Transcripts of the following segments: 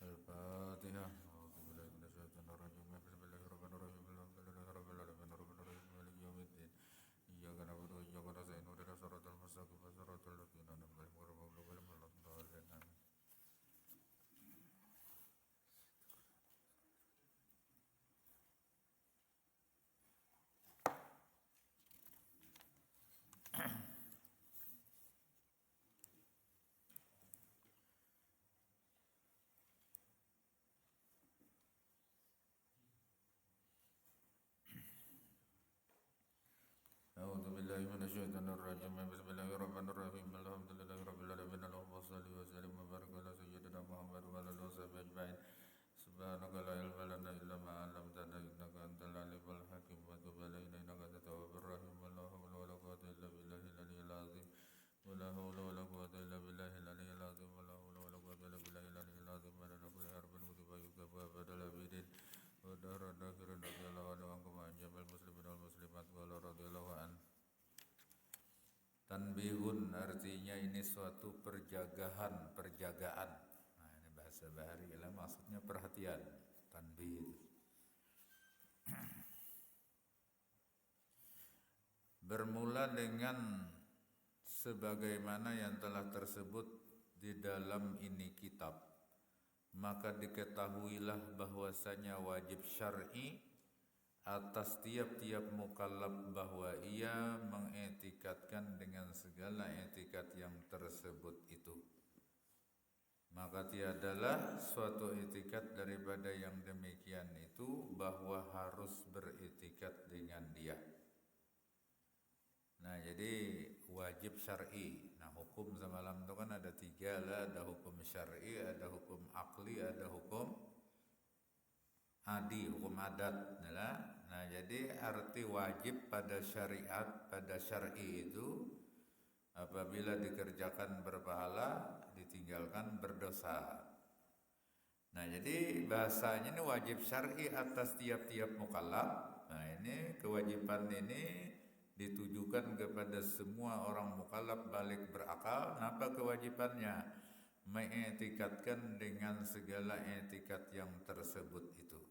Al-Fatihah. A'udzubillahi minasyaitonir rajim. Bismillahirrahmanirrahim. Alhamdulillahirabbil alamin. Maliki yaumiddin. Iyyaka na'budu wa iyyaka nasta'in. Ihdinas siratal mustaqim. Siratal ladzina an'amta 'alaihim ghairil maghdubi 'alaihim waladdallin. Amin. A'udzubillahi minasyaitonir rajim. Bismillahirrahmanirrahim. Alhamdulillahirabbil alamin. Allahumma shalli wa sallim wa barik ala sayyidina Muhammad wa ala alihi washabihi ajmain. Subhanaka la ilma lana illa ma 'allamtana innaka antal alimul hakim. Wa tub alaina innaka antat tawwabur rahim. La haula wa la quwwata illa billahil aliyyil azim. Wa la haula wa la quwwata illa billahil aliyyil azim. Wa la haula wa la quwwata illa billahil aliyyil azim. Wa la kulli harbin kutiba yukabu abadal abidin. Wa dara dakhirin radhiyallahu anhu angkum anjamal muslimin wal muslimat wa la radhiyallahu an. Tanbihun artinya ini suatu perjagaan. Nah, ini bahasa bahari lah, maksudnya perhatian. Tanbih. Bermula dengan sebagaimana yang telah tersebut di dalam ini kitab, maka diketahuilah bahwasanya wajib syar'i atas tiap-tiap mukallaf bahwa ia mengetikadkan dengan segala etikat yang tersebut itu. Maka tiadalah suatu etikat daripada yang demikian itu bahwa harus beretikat dengan dia. Nah, jadi wajib syar'i. Nah, hukum semalam itu kan ada tiga lah, ada hukum syar'i, ada hukum akli, ada hukum adi, hukum adat. Nah, jadi arti wajib pada syariat, pada syar'i itu apabila dikerjakan berpahala, ditinggalkan berdosa. Nah, jadi bahasanya ini wajib syar'i atas tiap-tiap mukallaf. Nah, ini kewajiban ini ditujukan kepada semua orang mukallaf balik berakal. Apa kewajibannya? Mengetikatkan dengan segala etikat yang tersebut itu.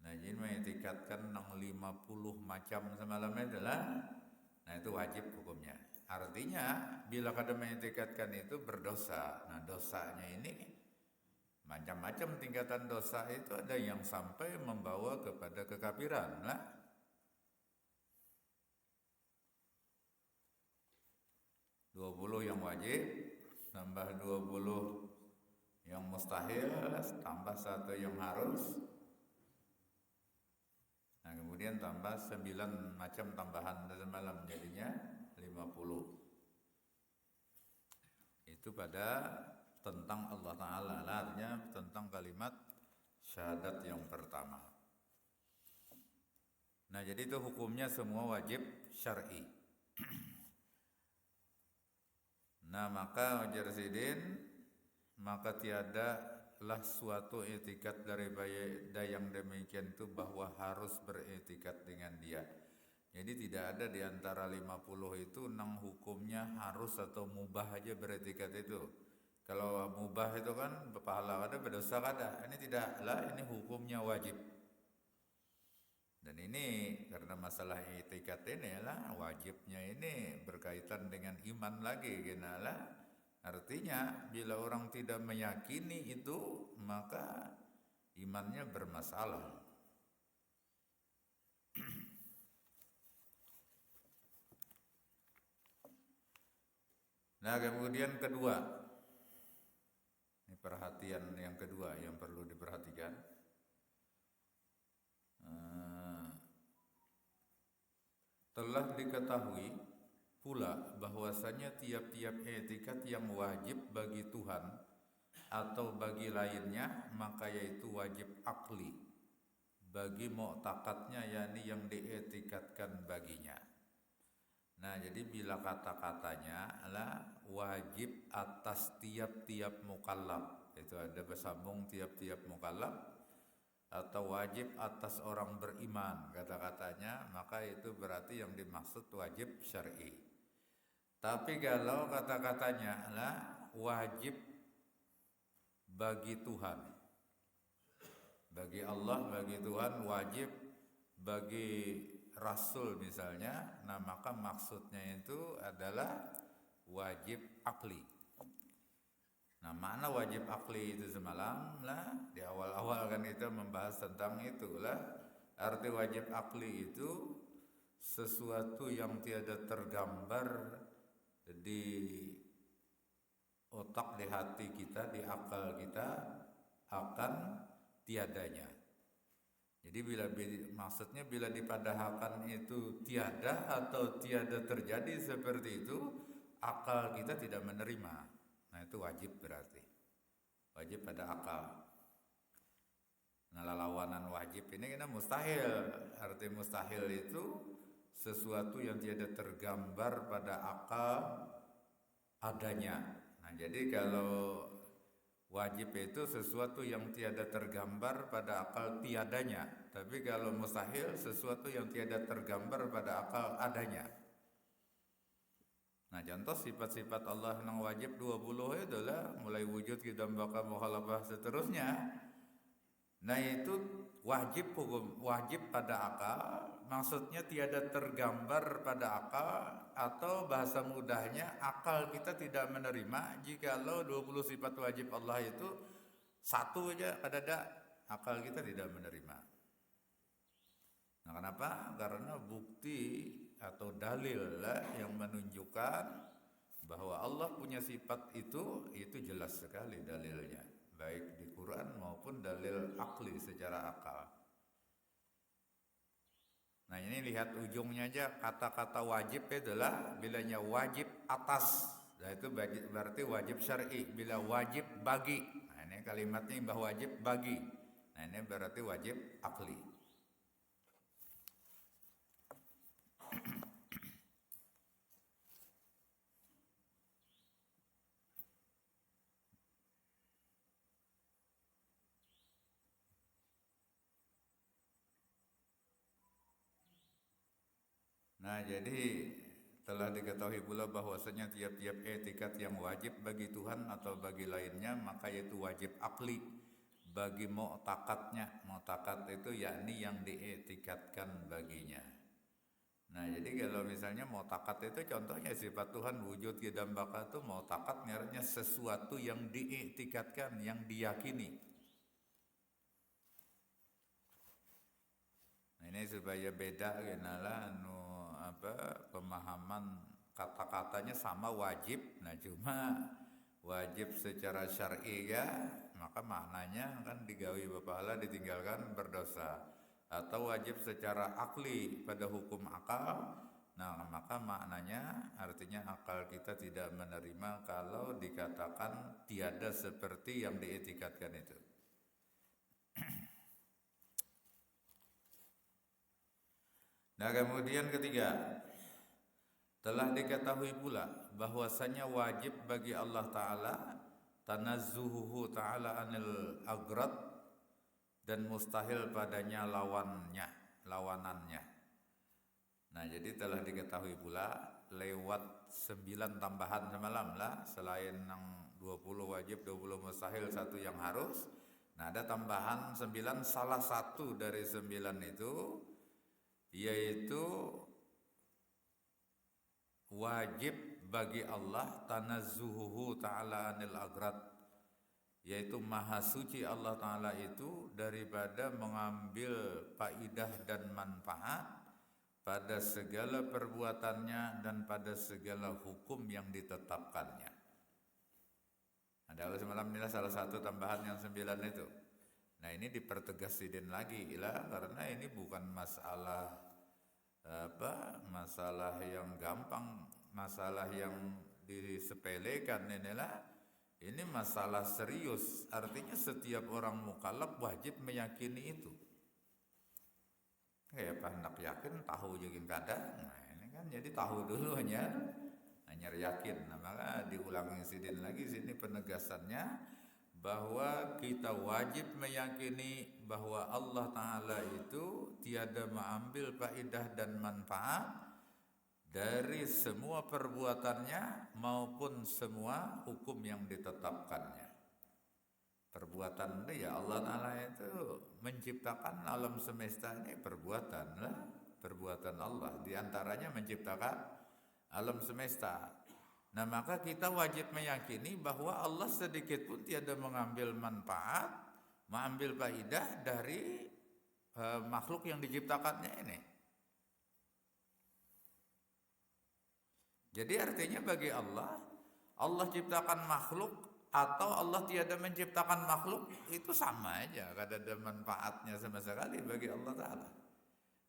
Nah, jadi mengetikatkan 50 macam semalam adalah, nah itu wajib hukumnya. Artinya bila kada mengetikatkan itu berdosa. Nah, dosanya ini macam-macam tingkatan dosa itu, ada yang sampai membawa kepada kekafiran lah. Puluh yang wajib, tambah 20 yang mustahil, tambah 1 yang harus. Nah, kemudian tambah 9 macam tambahan semalam, jadinya 50. Itu pada tentang Allah Ta'ala, artinya tentang kalimat syahadat yang pertama. Nah, jadi itu hukumnya semua wajib syar'i. Nah, maka wajar sidin, maka tiadalah suatu etikat daripada yang demikian itu bahwa harus beretikat dengan dia. Jadi tidak ada di antara 50 itu nang hukumnya harus atau mubah aja beretikat itu. Kalau mubah itu kan berpahala ada, berdosa ada. Ini tidak lah, ini hukumnya wajib. Dan ini karena masalah etikat ini lah, wajibnya ini berkaitan dengan iman lagi, kenalah. Artinya bila orang tidak meyakini itu, maka imannya bermasalah. Nah, kemudian kedua, ini perhatian yang kedua yang perlu diperhatikan. Telah diketahui pula bahwasanya tiap-tiap etikat yang wajib bagi Tuhan atau bagi lainnya, maka yaitu wajib akli, bagi mu'taqadnya, yakni yang dietikatkan baginya. Nah, jadi bila kata-katanya adalah wajib atas tiap-tiap mukallaf, itu ada bersambung tiap-tiap mukallaf, atau wajib atas orang beriman kata-katanya, maka itu berarti yang dimaksud wajib syar'i. Tapi kalau kata-katanya adalah wajib bagi Tuhan, bagi Allah, bagi Tuhan, wajib bagi Rasul misalnya, nah maka maksudnya itu adalah wajib akli. Nah, mana wajib akli itu semalam lah di awal-awal kan kita membahas tentang itulah. Arti wajib akli itu sesuatu yang tiada tergambar di otak, di hati kita, di akal kita akan tiadanya. Jadi maksudnya bila dipadahkan itu tiada atau tiada terjadi seperti itu, akal kita tidak menerima. Nah, itu wajib berarti. Wajib pada akal. Nah, lawanan wajib ini kena mustahil. Arti mustahil itu sesuatu yang tiada tergambar pada akal adanya. Nah, jadi kalau wajib itu sesuatu yang tiada tergambar pada akal tiadanya. Tapi kalau mustahil sesuatu yang tiada tergambar pada akal adanya. Nah, contoh sifat-sifat Allah yang wajib 20 itu adalah mulai wujud, qidam, baqa, mukhalafah seterusnya. Nah, itu wajib hukum, wajib pada akal, maksudnya tiada tergambar pada akal, atau bahasa mudahnya akal kita tidak menerima jikalau 20 sifat wajib Allah itu satu aja kadada akal kita tidak menerima. Nah, kenapa? Karena bukti atau dalil lah yang menunjukkan bahwa Allah punya sifat itu jelas sekali dalilnya, baik di Quran maupun dalil akli secara akal. Nah, ini lihat ujungnya aja, kata-kata wajib adalah bilanya wajib atas, nah itu berarti wajib syar'i. Bila wajib bagi, nah ini kalimatnya bahwa wajib bagi, nah ini berarti wajib akli. Nah, jadi telah diketahui pula bahwasanya tiap-tiap etikat yang wajib bagi Tuhan atau bagi lainnya, maka yaitu wajib akli bagi mu'taqadnya. Mu'taqad itu yakni yang dietikatkan baginya. Nah, jadi kalau misalnya mu'taqad itu contohnya sifat Tuhan wujud, qidam, baqa itu mu'taqad, artinya sesuatu yang dietikatkan, yang diyakini. Nah, ini supaya beda kenalah pemahaman kata-katanya sama wajib. Nah, cuma wajib secara syar'i ya, maka maknanya kan digawi berpahala, ditinggalkan berdosa. Atau wajib secara akli pada hukum akal, nah maka maknanya artinya akal kita tidak menerima kalau dikatakan tiada seperti yang dietikatkan itu. Nah, kemudian ketiga, telah diketahui pula bahwasanya wajib bagi Allah Ta'ala tanazzuhuhu ta'ala anil agrad, dan mustahil padanya lawanannya. Nah, jadi telah diketahui pula lewat 9 tambahan semalam lah, selain yang 20 wajib, 20 mustahil, 1 yang harus. Nah, ada tambahan 9, salah satu dari 9 itu yaitu wajib bagi Allah tanazzuhuhu ta'ala anil agrad, yaitu maha suci Allah Ta'ala itu daripada mengambil faidah dan manfaat pada segala perbuatannya dan pada segala hukum yang ditetapkannya. Ada semalam inilah salah satu tambahan yang 9 itu. Nah, ini dipertegas sidin lagi lah, karena ini bukan masalah masalah yang gampang, masalah yang disepelekan. Ini masalah serius. Artinya setiap orang mukallaf wajib meyakini itu. Kayak apa hendak yakin tahu juga kada. Nah, ini kan jadi tahu dulu hanya yakin. Nah, maka diulangi sidin lagi sini penegasannya bahwa kita wajib meyakini bahwa Allah Ta'ala itu tiada mengambil faedah dan manfaat dari semua perbuatannya maupun semua hukum yang ditetapkannya. Perbuatan dia Allah Ta'ala itu menciptakan alam semesta ini perbuatan lah, perbuatan Allah. Di antaranya menciptakan alam semesta. Nah, maka kita wajib meyakini bahwa Allah sedikit pun tiada mengambil manfaat, mengambil faidah dari makhluk yang diciptakannya ini. Jadi artinya bagi Allah, Allah ciptakan makhluk atau Allah tiada menciptakan makhluk itu sama aja, kada ada manfaatnya sama sekali bagi Allah Ta'ala.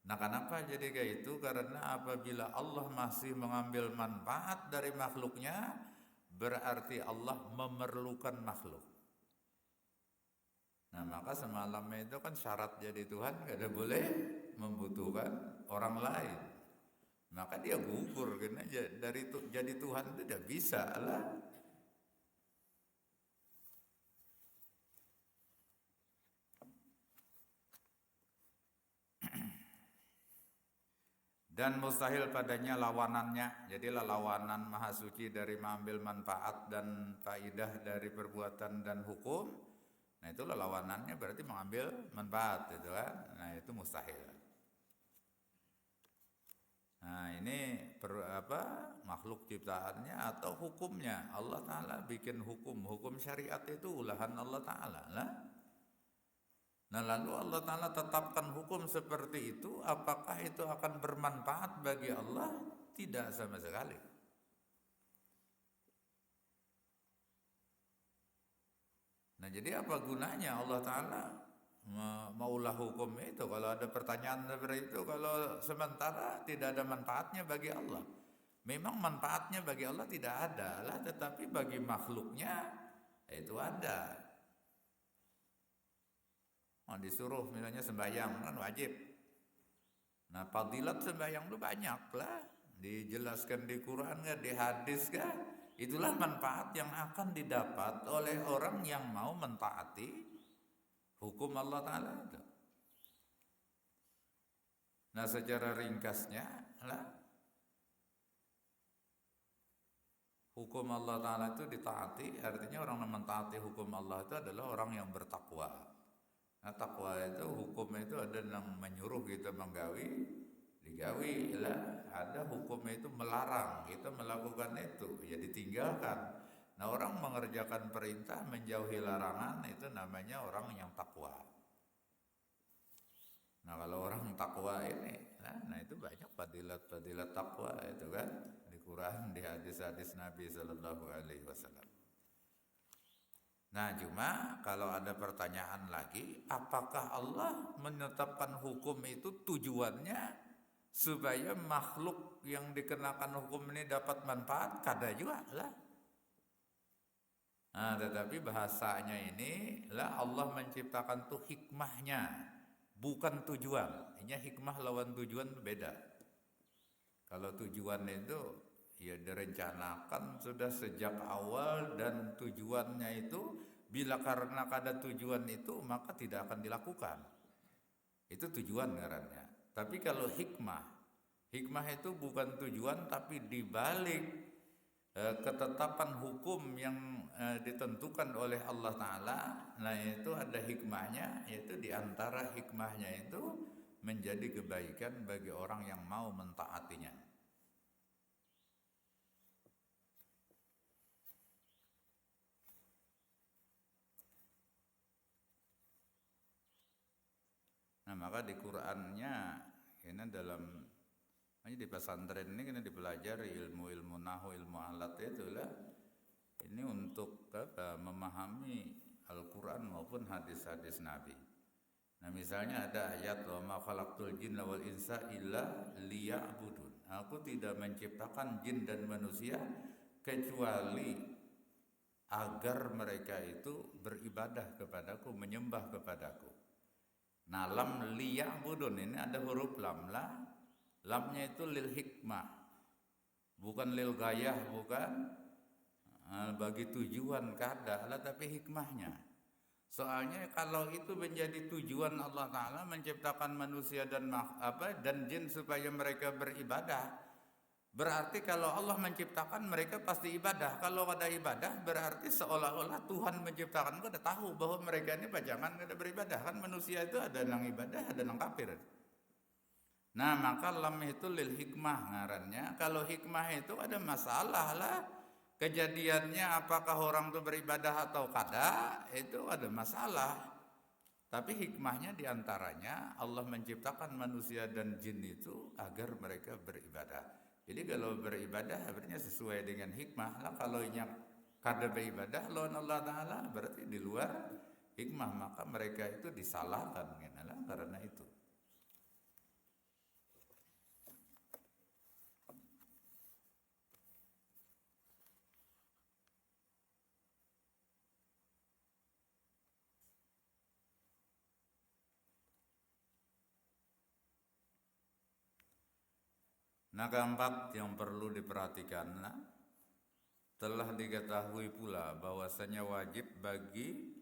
Nah, kenapa jadi kayak itu? Karena apabila Allah masih mengambil manfaat dari makhluknya, berarti Allah memerlukan makhluk. Nah, maka semalam itu kan syarat jadi Tuhan kada boleh membutuhkan orang lain. Maka dia gugur karena dari jadi Tuhan itu tidak bisa lah. Dan mustahil padanya lawanannya. Jadilah lawanan maha suci dari mengambil manfaat dan faidah dari perbuatan dan hukum. Nah, itulah lawanannya berarti mengambil manfaat itu kan. Nah, itu mustahil. Nah, ini makhluk ciptaannya atau hukumnya. Allah Ta'ala bikin hukum syariat itu ulahan Allah Ta'ala lah. Nah, lalu Allah Ta'ala tetapkan hukum seperti itu, apakah itu akan bermanfaat bagi Allah? Tidak sama sekali. Nah, jadi apa gunanya Allah Ta'ala maulah hukum itu? Kalau ada pertanyaan seperti itu, kalau sementara tidak ada manfaatnya bagi Allah. Memang manfaatnya bagi Allah tidak ada lah, tetapi bagi makhluknya itu ada. Disuruh misalnya sembahyang kan wajib. Nah, fadilat sembahyang itu banyak lah, dijelaskan di Quran kan, di hadis kan. Itulah manfaat yang akan didapat oleh orang yang mau mentaati hukum Allah Ta'ala itu. Nah, secara ringkasnya lah, hukum Allah Ta'ala itu ditaati, artinya orang yang mentaati hukum Allah itu adalah orang yang bertakwa. Nah, takwa itu hukum itu ada yang menyuruh kita menggawi, digawi lah. Ada hukum itu melarang kita melakukan itu, ya ditinggalkan. Nah, orang mengerjakan perintah menjauhi larangan itu namanya orang yang takwa. Nah, kalau orang takwa ini, nah itu banyak fadilat takwa itu kan di Quran, di hadis-hadis Nabi Sallallahu Alaihi Wasallam. Nah, cuma kalau ada pertanyaan lagi, apakah Allah menetapkan hukum itu tujuannya supaya makhluk yang dikenakan hukum ini dapat manfaat? Kada juga lah. Nah, tetapi bahasanya ini lah Allah menciptakan tuh hikmahnya, bukan tujuan. Ini hikmah lawan tujuan beda. Kalau tujuan itu ya direncanakan sudah sejak awal dan tujuannya itu bila karena kada tujuan itu maka tidak akan dilakukan. Itu tujuan ngarannya. Tapi kalau hikmah itu bukan tujuan tapi dibalik ketetapan hukum yang ditentukan oleh Allah Ta'ala. Nah, itu ada hikmahnya, yaitu diantara hikmahnya itu menjadi kebaikan bagi orang yang mau mentaatinya. Nah, maka di Qur'annya ini di pesantren ini kena dipelajari ilmu-ilmu nahu, ilmu alat itulah. Ini untuk memahami Al-Qur'an maupun hadis-hadis Nabi. Nah, misalnya ada ayat wa ma khalaqtul jinna wal insa illa liya'budun. Aku tidak menciptakan jin dan manusia kecuali agar mereka itu beribadah kepadaku, menyembah kepadaku. Nah, lam liya'budun ini ada huruf lam lah. Lamnya itu lil hikmah, bukan lil gayah, bukan bagi tujuan kada lah, tapi hikmahnya. Soalnya kalau itu menjadi tujuan Allah Ta'ala menciptakan manusia dan jin supaya mereka beribadah, berarti kalau Allah menciptakan mereka pasti ibadah. Kalau ada ibadah berarti seolah-olah Tuhan menciptakan udah tahu bahwa mereka ini jangan ada beribadah. Kan manusia itu ada yang ibadah, ada yang kafir. Nah, maka lam itu lil hikmah ngarannya. Kalau hikmah itu ada masalah lah. Kejadiannya apakah orang itu beribadah atau kada, itu ada masalah. Tapi hikmahnya diantaranya Allah menciptakan manusia dan jin itu agar mereka beribadah. Jadi kalau beribadah sebenarnya sesuai dengan hikmah lah. Kalau yang kada beribadah lawan Allah Ta'ala berarti di luar hikmah, maka mereka itu disalahkan karena itu. Nah, keempat yang perlu diperhatikan, telah diketahui pula bahwasanya wajib bagi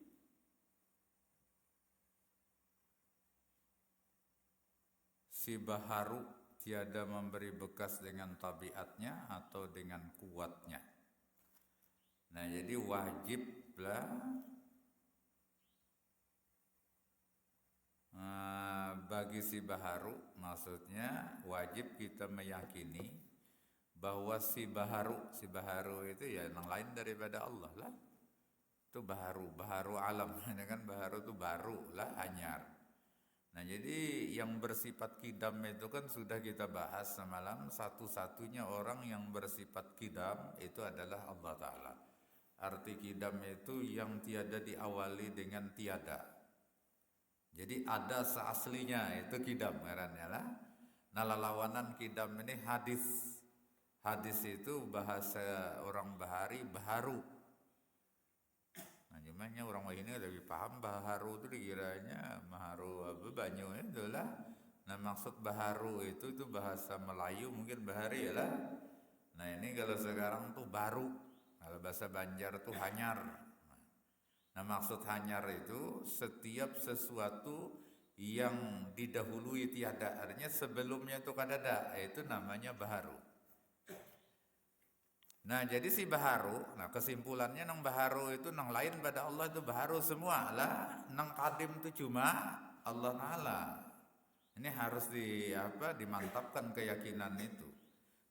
si baharu tiada memberi bekas dengan tabiatnya atau dengan kuatnya. Nah, jadi wajiblah bagi si baharu, maksudnya wajib kita meyakini bahwa si baharu itu ya yang lain daripada Allah lah. Itu baharu alam, kan baharu itu baru lah, anyar. Nah, jadi yang bersifat kidam itu kan sudah kita bahas semalam, satu-satunya orang yang bersifat kidam itu adalah Allah Ta'ala. Arti kidam itu yang tiada diawali dengan tiada. Jadi ada seaslinya, itu kidam ngarannya lah. Nah, lawanan kidam ini hadis. Hadis itu bahasa orang bahari baharu. Nah, cuman orang ini lebih paham baharu itu dikiranya maharu apa banyu itu lah. Nah, maksud baharu itu bahasa Melayu mungkin bahari ya lah. Nah, ini kalau sekarang tuh baru. Kalau bahasa Banjar tuh hanyar. Nah, maksud hanyar itu setiap sesuatu yang didahului tiada, artinya sebelumnya itu kadada, itu namanya baharu. Nah, jadi si baharu, nah kesimpulannya nang baharu itu nang lain pada Allah itu baharu semua lah, nang kadim itu cuma Allah Ta'ala. Ini harus dimantapkan keyakinan itu.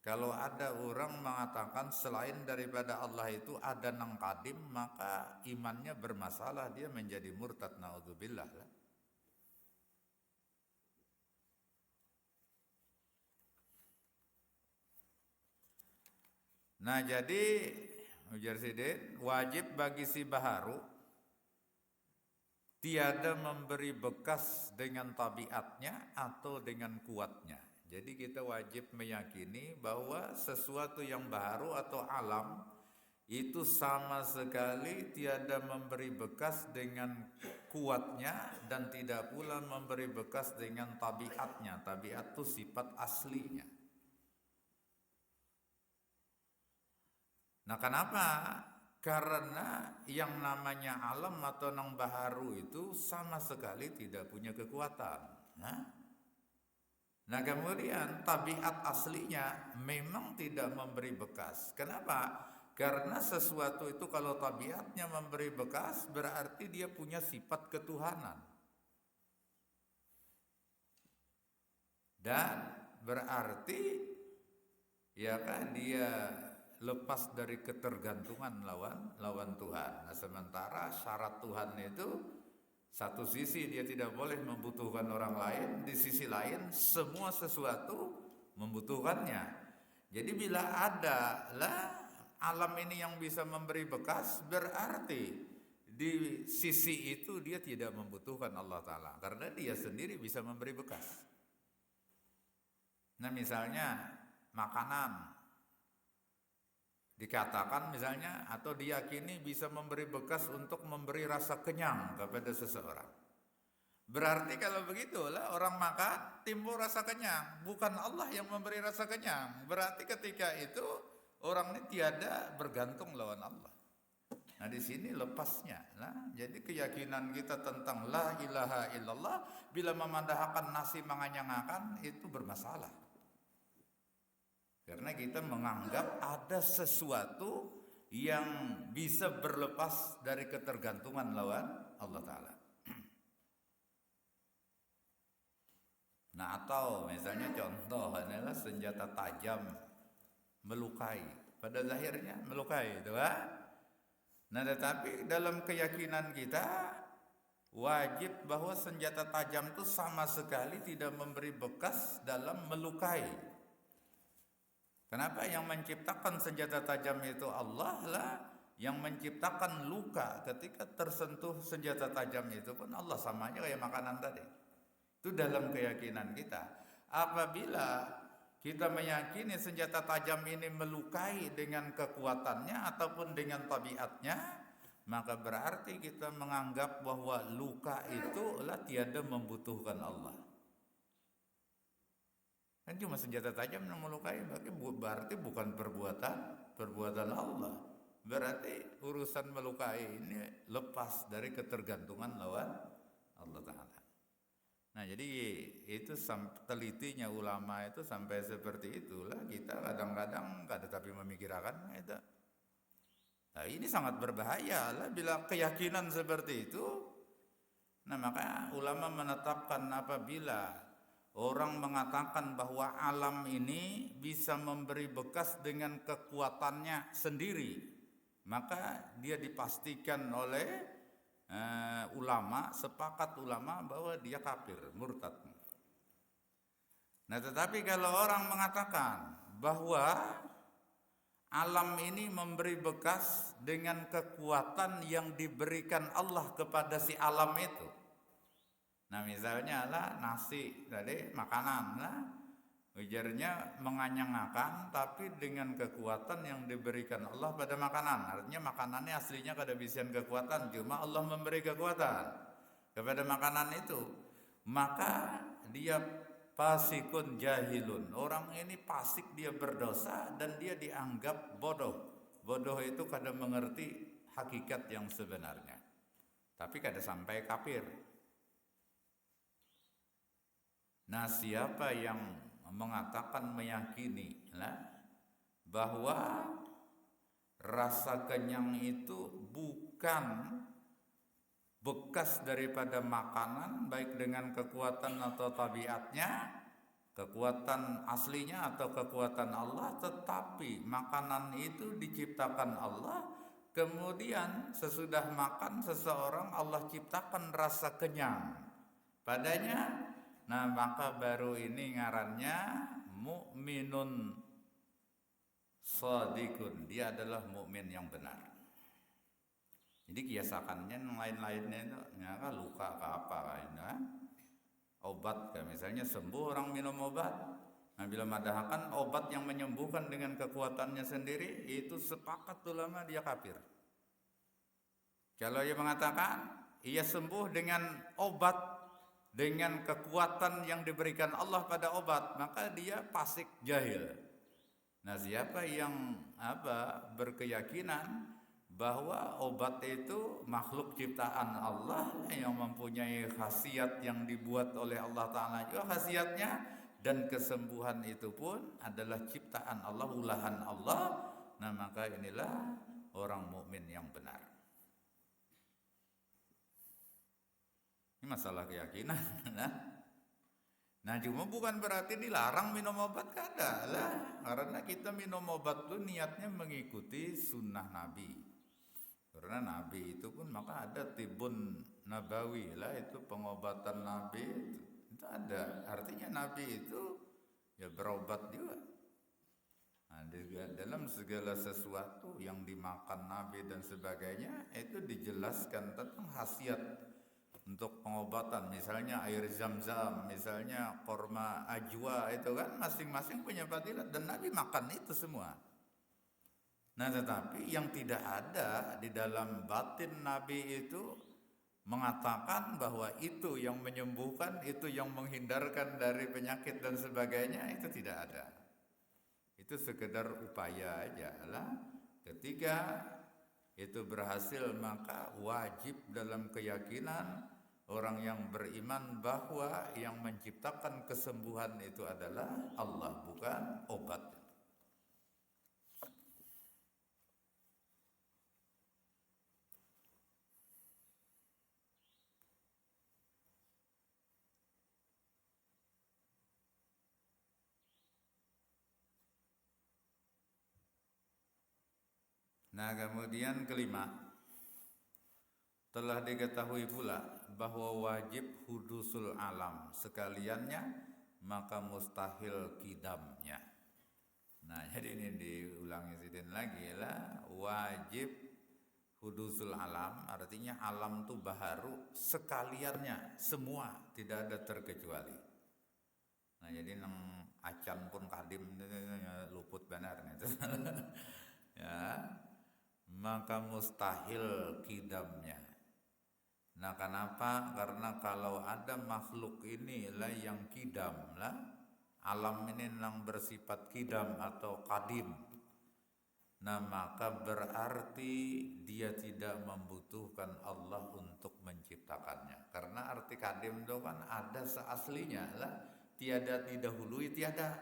Kalau ada orang mengatakan selain daripada Allah itu ada nang kadim, maka imannya bermasalah, dia menjadi murtad, naudzubillah. Nah, jadi ujar Sidin, wajib bagi si baharu tiada memberi bekas dengan tabiatnya atau dengan kuatnya. Jadi kita wajib meyakini bahwa sesuatu yang baru atau alam itu sama sekali tiada memberi bekas dengan kuatnya dan tidak pula memberi bekas dengan tabiatnya. Tabiat itu sifat aslinya. Nah, kenapa? Karena yang namanya alam atau nang baharu itu sama sekali tidak punya kekuatan. Nah, kemudian tabiat aslinya memang tidak memberi bekas. Kenapa? Karena sesuatu itu kalau tabiatnya memberi bekas berarti dia punya sifat ketuhanan. Dan berarti ya kan dia lepas dari ketergantungan lawan Tuhan. Nah, sementara syarat Tuhan itu satu sisi dia tidak boleh membutuhkan orang lain, di sisi lain semua sesuatu membutuhkannya. Jadi bila ada lah alam ini yang bisa memberi bekas, berarti di sisi itu dia tidak membutuhkan Allah Ta'ala, karena dia sendiri bisa memberi bekas. Nah, misalnya makanan dikatakan misalnya atau diyakini bisa memberi bekas untuk memberi rasa kenyang kepada seseorang. Berarti kalau begitulah orang makan timbul rasa kenyang, bukan Allah yang memberi rasa kenyang. Berarti ketika itu orang ini tiada bergantung lawan Allah. Nah di sini lepasnya. Nah, jadi keyakinan kita tentang la ilaha illallah bila memandahkan nasi menganyangakan itu bermasalah. Karena kita menganggap ada sesuatu yang bisa berlepas dari ketergantungan lawan Allah Ta'ala. Nah atau misalnya contoh adalah senjata tajam melukai, pada zahirnya melukai, itu kan? Nah tetapi dalam keyakinan kita wajib bahwa senjata tajam itu sama sekali tidak memberi bekas dalam melukai. Kenapa? Yang menciptakan senjata tajam itu Allah lah, yang menciptakan luka ketika tersentuh senjata tajam itu pun Allah, samanya kayak makanan tadi. Itu dalam keyakinan kita. Apabila kita meyakini senjata tajam ini melukai dengan kekuatannya ataupun dengan tabiatnya, maka berarti kita menganggap bahwa luka itu adalah tiada membutuhkan Allah. Kan cuma senjata tajam yang melukai, berarti bukan perbuatan Allah. Berarti urusan melukai ini lepas dari ketergantungan lawan Allah Ta'ala. Nah jadi itu telitinya ulama itu sampai seperti itulah. Kita kadang-kadang kada tapi memikirkan itu. Nah ini sangat berbahaya lah bila keyakinan seperti itu. Nah maka ulama menetapkan apabila orang mengatakan bahwa alam ini bisa memberi bekas dengan kekuatannya sendiri, maka dia dipastikan oleh ulama, sepakat ulama bahwa dia kafir, murtad. Nah tetapi kalau orang mengatakan bahwa alam ini memberi bekas dengan kekuatan yang diberikan Allah kepada si alam itu. Nah misalnya lah nasi tadi, makanan lah, ujarnya menganyangakan tapi dengan kekuatan yang diberikan Allah pada makanan. Artinya makanannya aslinya kada bisian kekuatan, cuma Allah memberi kekuatan kepada makanan itu. Maka dia fasikun jahilun. Orang ini fasik, dia berdosa dan dia dianggap bodoh. Bodoh itu kada mengerti hakikat yang sebenarnya. Tapi kada sampai kafir. Nah siapa yang mengatakan, meyakini bahwa rasa kenyang itu bukan bekas daripada makanan, baik dengan kekuatan atau tabiatnya, kekuatan aslinya atau kekuatan Allah, tetapi makanan itu diciptakan Allah, kemudian sesudah makan seseorang Allah ciptakan rasa kenyang padanya. Nah maka baru ini ngarannya mukminun shadiqun, dia adalah mukmin yang benar. Jadi kiasakannya yang lain-lainnya itu nyaka luka ke apa kan, obat kayak misalnya sembuh orang minum obat. Nah bila madahakan obat yang menyembuhkan dengan kekuatannya sendiri, itu sepakat ulama dia kafir. Kalau ia mengatakan ia sembuh dengan obat, dengan kekuatan yang diberikan Allah pada obat, maka dia fasik jahil. Nah siapa yang berkeyakinan bahwa obat itu makhluk ciptaan Allah yang mempunyai khasiat yang dibuat oleh Allah Ta'ala juga khasiatnya, dan kesembuhan itu pun adalah ciptaan Allah, ulahan Allah, nah maka inilah orang mukmin yang benar. Ini masalah keyakinan. Nah cuma bukan berarti dilarang minum obat, kada lah. Karena kita minum obat itu niatnya mengikuti sunnah Nabi. Karena Nabi itu pun maka ada tibun nabawi lah, itu pengobatan Nabi itu ada. Artinya Nabi itu ya berobat juga. Nah, dalam segala sesuatu yang dimakan Nabi dan sebagainya itu dijelaskan tentang khasiat untuk pengobatan. Misalnya air zam-zam, misalnya korma ajwa, itu kan masing-masing punya fadilat dan Nabi makan itu semua. Nah tetapi yang tidak ada di dalam batin Nabi itu mengatakan bahwa itu yang menyembuhkan, itu yang menghindarkan dari penyakit dan sebagainya, itu tidak ada. Itu sekedar upaya aja lah. Ketika itu berhasil, maka wajib dalam keyakinan orang yang beriman bahwa yang menciptakan kesembuhan itu adalah Allah, bukan obat. Nah, kemudian kelima, telah diketahui pula bahwa wajib hudusul alam sekaliannya, maka mustahil kidamnya. Nah, jadi ini diulangi sedikit lagi lah, wajib hudusul alam artinya alam itu baharu sekaliannya, semua, tidak ada terkecuali. Nah, jadi nang acan pun kadim luput benar gitu. Ya, maka mustahil kidamnya. Nah, kenapa? Karena kalau ada makhluk inilah yang kidam lah, alam ini yang bersifat kidam atau kadim. Nah, maka berarti dia tidak membutuhkan Allah untuk menciptakannya. Karena arti kadim itu kan ada seaslinya lah, tiada didahului tiada.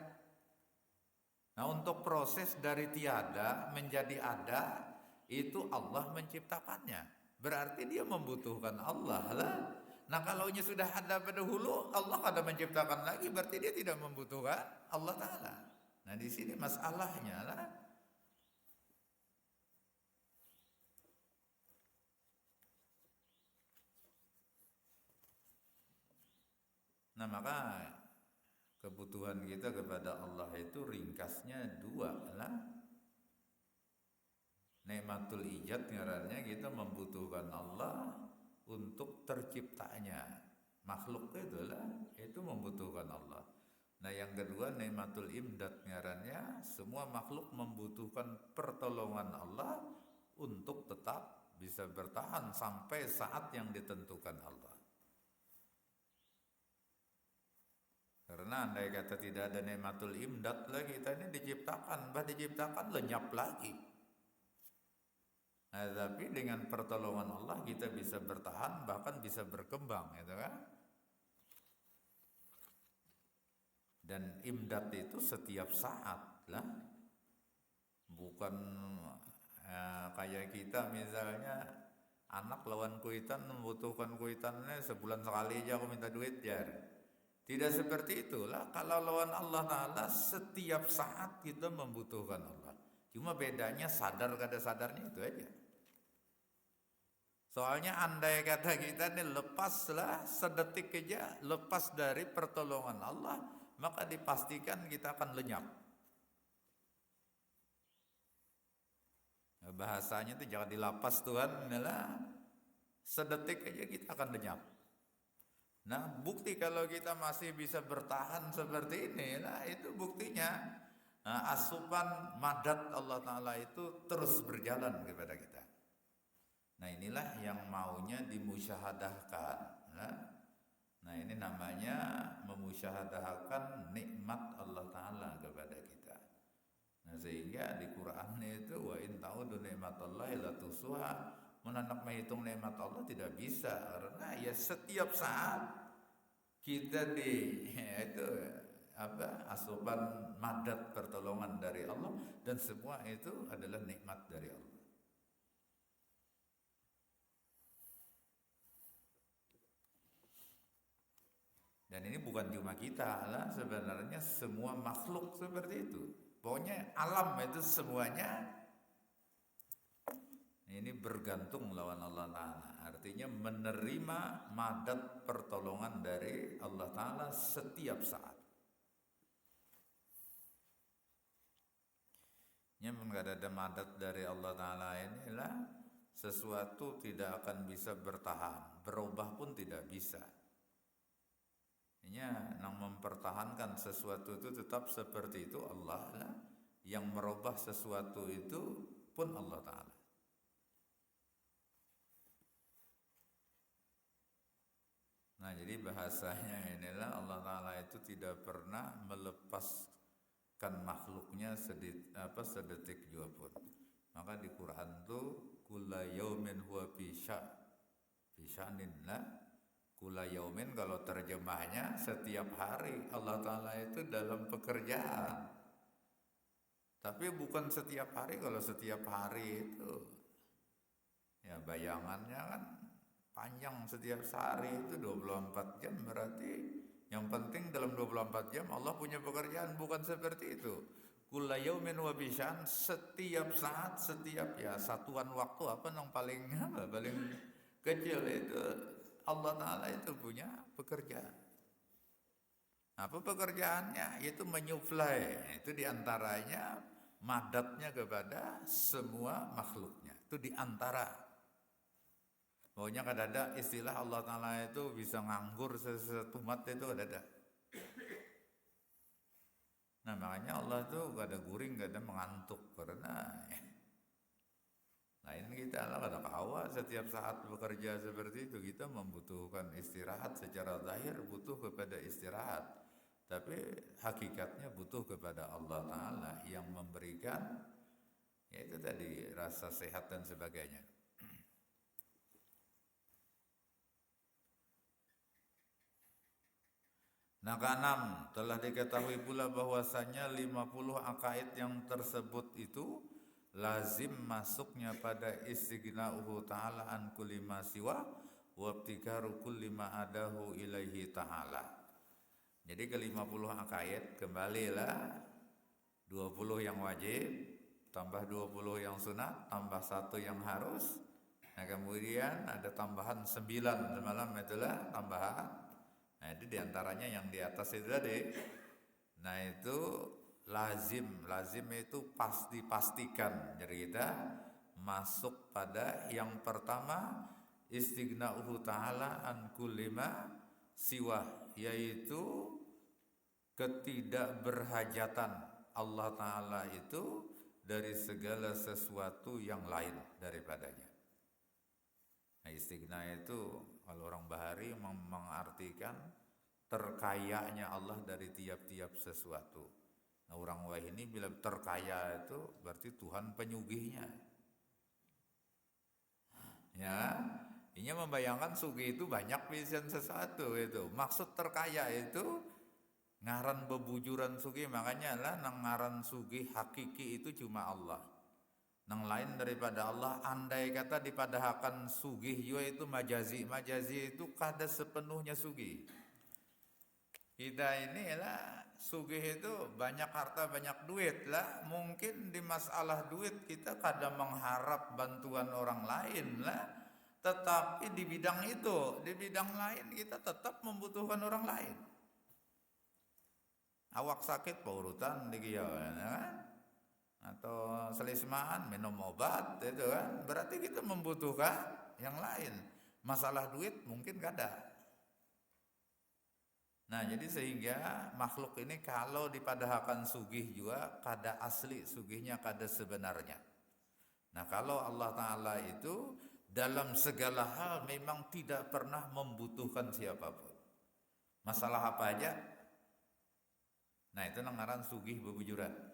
Nah, untuk proses dari tiada menjadi ada, itu Allah menciptakannya. Berarti dia membutuhkan Allah lah. Nah, kalau sudah ada pada hulu, Allah kada menciptakan lagi, berarti dia tidak membutuhkan Allah Ta'ala. Nah, di sini masalahnya lah. Nah, maka kebutuhan kita kepada Allah itu ringkasnya dua lah. Nikmatul ijad ngarannya kita membutuhkan Allah untuk terciptanya makhluk itu membutuhkan Allah. Nah, yang kedua nikmatul imdad ngarannya semua makhluk membutuhkan pertolongan Allah untuk tetap bisa bertahan sampai saat yang ditentukan Allah. Karena andai kata tidak ada nikmatul imdad lagi, kita ini diciptakan lenyap lagi. Nah, tapi dengan pertolongan Allah kita bisa bertahan, bahkan bisa berkembang, gitu kan? Dan imdad itu setiap saat lah, bukan kayak kita misalnya anak lawan kuitan membutuhkan kuitannya sebulan sekali aja aku minta duit ya. Tidak seperti itulah. Kalau lawan Allah Ta'ala setiap saat kita membutuhkan Allah. Cuma bedanya sadar kada sadarnya itu aja. Soalnya andai kata kita ini lepaslah sedetik aja, lepas dari pertolongan Allah, maka dipastikan kita akan lenyap. Nah, bahasanya itu jangan dilapas Tuhan, inilah sedetik aja kita akan lenyap. Nah, bukti kalau kita masih bisa bertahan seperti ini, nah itu buktinya asupan madat Allah Ta'ala itu terus berjalan kepada kita. Nah, inilah yang maunya dimusyahadahkan. Nah, ini namanya memusyahadahkan nikmat Allah Ta'ala kepada kita. Nah, sehingga di Quran itu wa in ta'udu nikmatallahi la tuhsuha, menanak menghitung nikmat Allah tidak bisa, karena ya setiap saat kita asupan madat pertolongan dari Allah, dan semua itu adalah nikmat dari Allah. Dan ini bukan cuma kita lah, sebenarnya semua makhluk seperti itu. Pokoknya alam itu semuanya ini bergantung lawan Allah Ta'ala. Artinya menerima madat pertolongan dari Allah Ta'ala setiap saat. Yang ada madat dari Allah Ta'ala inilah sesuatu tidak akan bisa bertahan, berubah pun tidak bisa. Yang mempertahankan sesuatu itu tetap seperti itu Allah lah. Yang merubah sesuatu itu pun Allah Ta'ala. jadi bahasanya inilah Allah Ta'ala itu tidak pernah melepaskan makhluknya sedetik juga pun. Maka di Quran tuh kulla yaumin huwa fi sya'nin lah. Kulla yaumin kalau terjemahnya setiap hari Allah Ta'ala itu dalam pekerjaan. Tapi bukan setiap hari. Kalau setiap hari itu ya bayangannya kan panjang, setiap hari itu 24 jam, berarti yang penting dalam 24 jam Allah punya pekerjaan, bukan seperti itu. Kulla yaumin wa bisya'an, setiap saat, setiap ya satuan waktu apa yang paling kecil itu Allah Ta'ala itu punya pekerjaan. Apa pekerjaannya? Itu menyuplai, itu diantaranya madatnya kepada semua makhluknya. Itu diantara. Pokoknya kadang-kadang istilah Allah Ta'ala itu bisa nganggur setumat itu kadang-kadang. Nah makanya Allah tuh gak ada guring, gak ada mengantuk. Karena lain kita lah kata kawa setiap saat bekerja seperti itu, kita membutuhkan istirahat. Secara zahir butuh kepada istirahat, tapi hakikatnya butuh kepada Allah Ta'ala yang memberikan, yaitu tadi rasa sehat dan sebagainya. Nah keenam, telah diketahui pula bahwasanya 50 akaid yang tersebut itu lazim masuknya pada istighna'uhu ta'ala an kulli ma siwa wa ibtikaru kulli ma adahu ilaihi ta'ala. Jadi ke 50 akaid kembalilah 20 yang wajib, tambah 20 yang sunat, tambah 1 yang harus. Nah kemudian ada tambahan 9 semalam itulah tambahan. Nah itu diantaranya yang di atas itu tadi. Nah itu lazim itu pasti pastikan. Jadi kita masuk pada yang pertama istighna'uhu ta'ala an kulli ma siwa, yaitu ketidakberhajatan Allah Ta'ala itu dari segala sesuatu yang lain daripadanya. Nah istighna itu kalau orang Bahari mengartikan terkayanya Allah dari tiap-tiap sesuatu. Nah orang Wahini bilang terkaya itu berarti Tuhan penyugihnya. Ya, ini membayangkan sugih itu banyak pisan sesuatu itu. Maksud terkaya itu ngaran bebujuran sugih, makanya lah nang ngaran sugih hakiki itu cuma Allah. Nang lain daripada Allah, andai kata dipadahakan sugih juga itu majazi. Majazi itu kada sepenuhnya sugih. Kita ini lah sugih itu banyak harta banyak duit lah. Mungkin di masalah duit kita kada mengharap bantuan orang lain lah. Tetapi di bidang itu, di bidang lain kita tetap membutuhkan orang lain. Awak sakit paurutan dikiau kan? Atau selismaan minum obat itu kan, berarti kita membutuhkan yang lain. Masalah duit mungkin kada. Nah jadi sehingga makhluk ini kalau dipadahakan sugih juga kada asli sugihnya, kada sebenarnya. Nah kalau Allah Ta'ala itu dalam segala hal memang tidak pernah membutuhkan siapapun. Masalah apa aja, nah itu ngaran sugih bebujuran.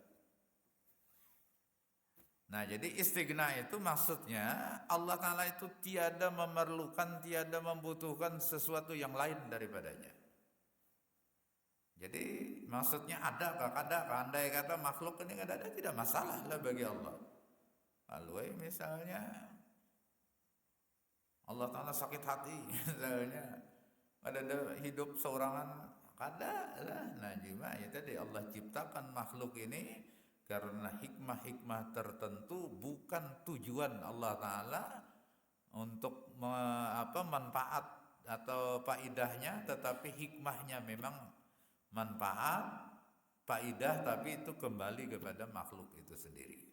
Nah jadi istighna itu maksudnya Allah Ta'ala itu tiada memerlukan, tiada membutuhkan sesuatu yang lain daripadanya. Jadi maksudnya adakah, kadakah, andai kata makhluk ini ada tidak masalah lah bagi Allah. Kalau misalnya Allah Ta'ala sakit hati misalnya, ada hidup seorangan, kada lah. Nah cuma ya tadi Allah ciptakan makhluk ini karena hikmah-hikmah tertentu, bukan tujuan Allah Ta'ala untuk manfaat atau faidahnya, tetapi hikmahnya memang manfaat, faidah, tapi itu kembali kepada makhluk itu sendiri.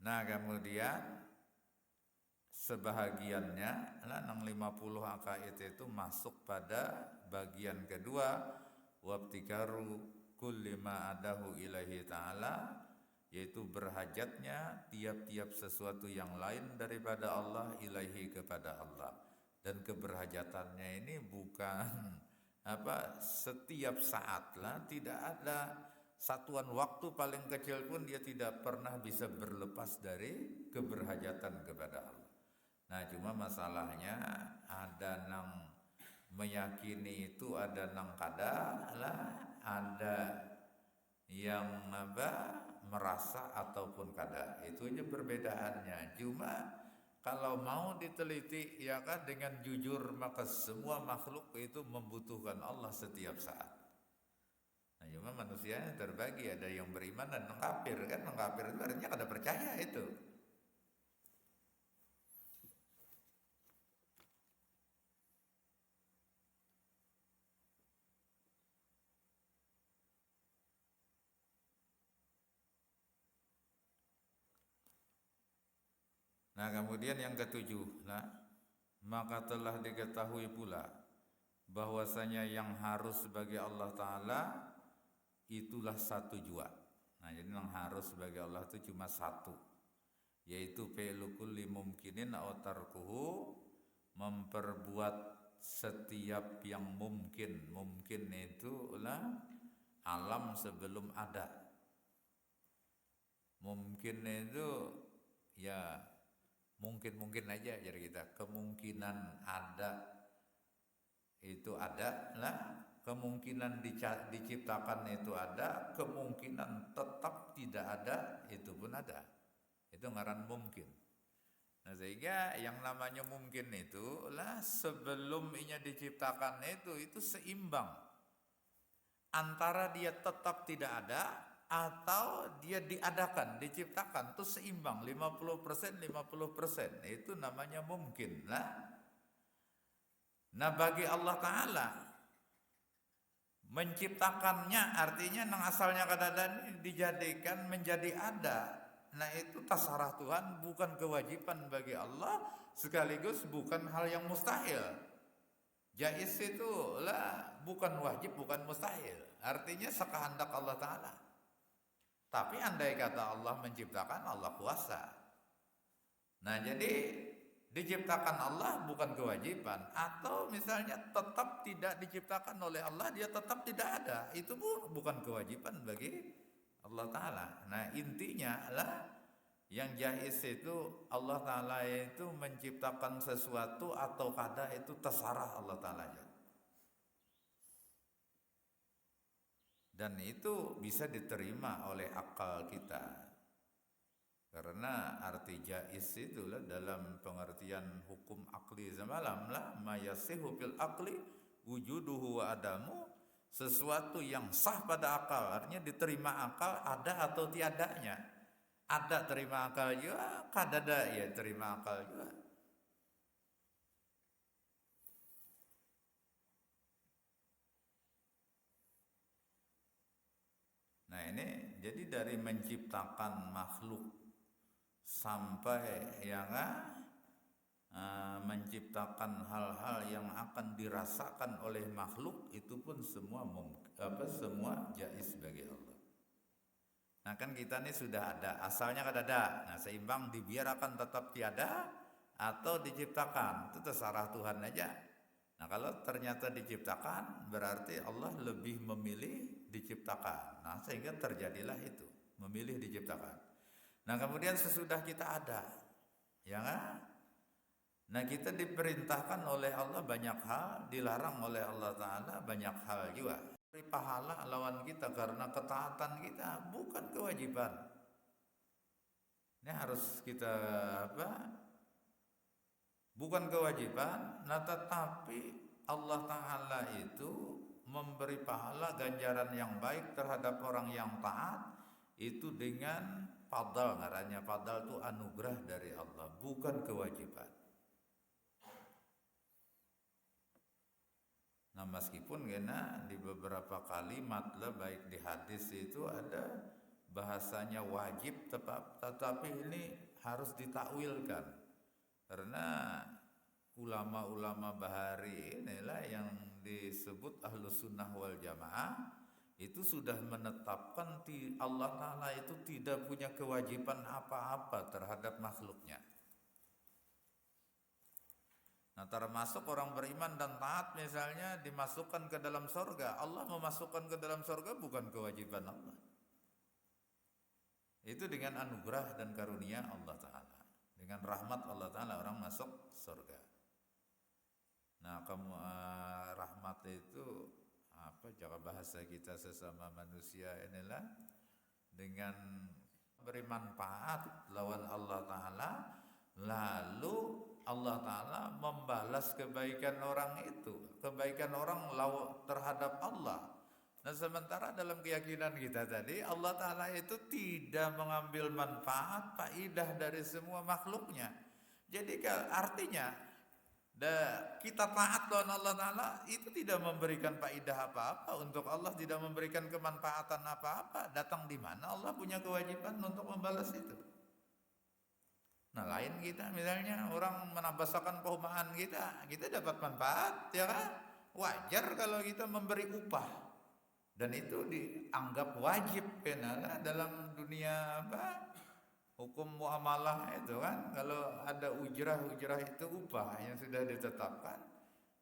Nah kemudian sebahagiannya nang 50 akaid itu masuk pada bagian kedua wabtikaru kulli ma adahu ilahi ta'ala, yaitu berhajatnya tiap-tiap sesuatu yang lain daripada Allah ilaihi kepada Allah. Dan keberhajatannya ini bukan setiap saat lah, tidak ada satuan waktu paling kecil pun dia tidak pernah bisa berlepas dari keberhajatan kepada Allah. Nah, cuma masalahnya ada nang meyakini itu, ada nang kada lah, ada yang merasa ataupun kada. Itu aja perbedaannya. Cuma kalau mau diteliti ya kan dengan jujur, maka semua makhluk itu membutuhkan Allah setiap saat. Nah, cuma manusia terbagi, ada yang beriman dan mengkafir kan. Mengkafir itu artinya kada percaya itu. Nah, kemudian yang ketujuh, maka telah diketahui pula bahwasanya yang harus bagi Allah Ta'ala itulah satu jua. Nah, jadi yang harus bagi Allah itu cuma satu, yaitu fi'lu kulli mumkinin aw tarkuhu, memperbuat setiap yang mungkin. Mungkin itulah alam sebelum ada. Mungkin itu ya mungkin aja, jadi kita kemungkinan ada itu ada lah, kemungkinan diciptakan itu ada, kemungkinan tetap tidak ada itu pun ada. Itu ngaran mungkin. Nah, sehingga yang namanya mungkin itu lah sebelum inya diciptakan itu seimbang antara dia tetap tidak ada atau dia diadakan, diciptakan, itu seimbang 50% 50%. Itu namanya mungkin lah. Nah, bagi Allah Ta'ala menciptakannya artinya nang asalnya kadang dijadikan menjadi ada. Nah, itu tasarah Tuhan, bukan kewajiban bagi Allah, sekaligus bukan hal yang mustahil. Jaiz itu lah bukan wajib, bukan mustahil. Artinya sekehendak Allah Ta'ala. Tapi andai kata Allah menciptakan, Allah kuasa. Nah, jadi diciptakan Allah bukan kewajiban. Atau misalnya tetap tidak diciptakan oleh Allah, dia tetap tidak ada. Itu bukan kewajiban bagi Allah Ta'ala. Nah, intinya adalah yang jaiz itu Allah Ta'ala itu menciptakan sesuatu atau kada itu terserah Allah Ta'ala aja. Dan itu bisa diterima oleh akal kita. Karena arti jaiz itulah dalam pengertian hukum akli semalam lah, mayasihu fil akli wujuduhu wa adamu, sesuatu yang sah pada akal, artinya diterima akal ada atau tiadanya. Ada terima akal juga, kadada ya terima akal juga. Nah, ini jadi dari menciptakan makhluk sampai menciptakan hal-hal yang akan dirasakan oleh makhluk, itu pun semua semua jaiz bagi Allah. Nah, kan kita ini sudah ada, asalnya kan ada. Nah, seimbang dibiarkan tetap tiada atau diciptakan, itu terserah Tuhan aja. Nah, kalau ternyata diciptakan berarti Allah lebih memilih diciptakan. Nah, sehingga terjadilah itu, memilih diciptakan. Nah, kemudian sesudah kita ada, ya kan? Nah, kita diperintahkan oleh Allah banyak hal, dilarang oleh Allah Ta'ala banyak hal juga. Beri pahala lawan kita karena ketaatan kita, bukan kewajiban. Ini harus kita bukan kewajiban. Nah, tetapi Allah Ta'ala itu memberi pahala ganjaran yang baik terhadap orang yang taat itu dengan fadl. Ngarannya fadl itu anugerah dari Allah, bukan kewajiban. Nah, meskipun kena di beberapa kalimat lah, baik di hadis itu ada bahasanya wajib, tetapi ini harus ditakwilkan. Karena ulama-ulama bahari inilah yang disebut Ahlus Sunnah wal Jamaah, itu sudah menetapkan Allah Ta'ala itu tidak punya kewajiban apa-apa terhadap makhluknya. Nah, termasuk orang beriman dan taat misalnya dimasukkan ke dalam surga. Allah memasukkan ke dalam surga bukan kewajiban Allah. Itu dengan anugerah dan karunia Allah Ta'ala. Dengan rahmat Allah Ta'ala orang masuk surga. Nah, rahmat itu apa, jaga bahasa kita sesama manusia inilah dengan beri manfaat lawan Allah Ta'ala, lalu Allah Ta'ala membalas kebaikan orang itu, kebaikan orang terhadap Allah. Nah, sementara dalam keyakinan kita tadi Allah Ta'ala itu tidak mengambil manfaat, faidah dari semua makhluknya. Jadi artinya kita taat lawan Allah Ta'ala itu tidak memberikan faidah apa-apa untuk Allah, tidak memberikan kemanfaatan apa-apa. Datang di mana Allah punya kewajiban untuk membalas itu. Nah, lain kita misalnya orang menabasakan perumahan kita dapat manfaat, ya kan? Wajar kalau kita memberi upah, dan itu dianggap wajib karena dalam dunia hukum muamalah itu kan, kalau ada ujrah itu upah yang sudah ditetapkan.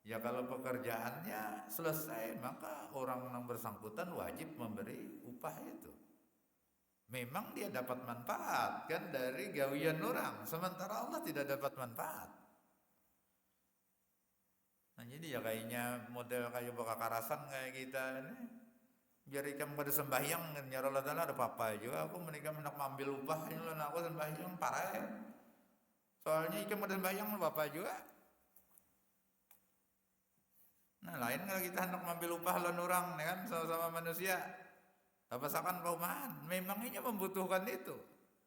Ya kalau pekerjaannya selesai maka orang yang bersangkutan wajib memberi upah itu. Memang dia dapat manfaat kan dari gawian orang, sementara Allah tidak dapat manfaat. Nah, jadi ya kayaknya model kayak Karasan kayak kita ini, biar ikam pada sembahyang nyara Allah Ta'ala ada apa juga, aku menikah hendak mengambil upah ini lah, aku sembahyang parah ya. Soalnya ikam pada sembahyang apa juga. Nah, lain kalau kita hendak mengambil upah lawan orang kan, sama-sama manusia. Tabasakan perumahan, memangnya membutuhkan itu.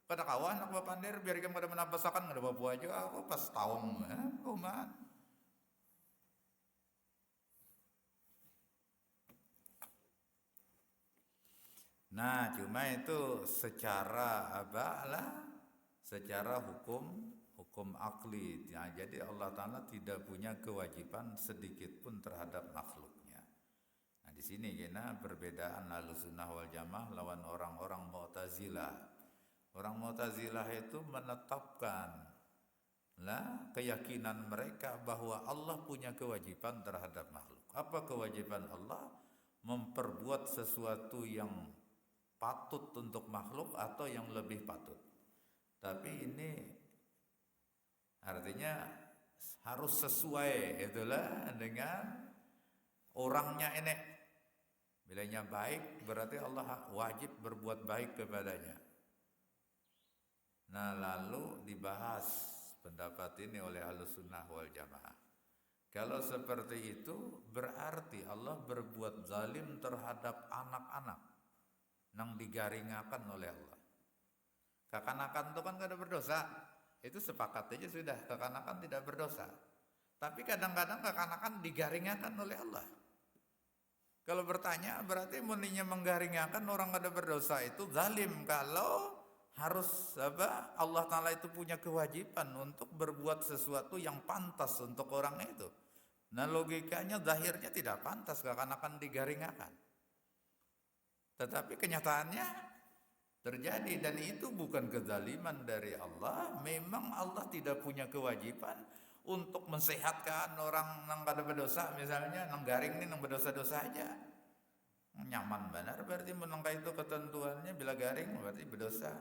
Pada kawan anak bapandir biar ikam pada menabasakan nggak ada bapak aja, aku pas tawang perumahan. Nah, cuma itu secara secara hukum akli. Nah, jadi Allah Ta'ala tidak punya kewajiban sedikit pun terhadap makhluknya. Nah, di sini kena perbedaan Ahlussunnah wal Jamaah lawan orang-orang Mu'tazilah. Orang Mu'tazilah itu menetapkan keyakinan mereka bahwa Allah punya kewajiban terhadap makhluk. Apa kewajiban Allah? Memperbuat sesuatu yang patut untuk makhluk atau yang lebih patut. Tapi ini artinya harus sesuai itulah dengan orangnya ini. Bilanya baik berarti Allah wajib berbuat baik kepadanya. Nah, lalu dibahas pendapat ini oleh Ahlussunnah wal Jamaah. Kalau seperti itu berarti Allah berbuat zalim terhadap anak-anak yang digaringakan oleh Allah. Kekanakan itu kan gak ada berdosa. Itu sepakat aja sudah, kekanakan tidak berdosa. Tapi kadang-kadang kekanakan digaringakan oleh Allah. Kalau bertanya berarti muninya menggaringakan orang ada berdosa itu zalim. Kalau harus Allah Ta'ala itu punya kewajiban untuk berbuat sesuatu yang pantas untuk orang itu. Nah, logikanya zahirnya tidak pantas kekanakan digaringakan. Tetapi kenyataannya terjadi, dan itu bukan kezaliman dari Allah. Memang Allah tidak punya kewajiban untuk mensehatkan orang yang kada berdosa, misalnya nang garing nih nang berdosa-dosa aja. Nyaman benar berarti menangka itu ketentuannya, bila garing berarti berdosa.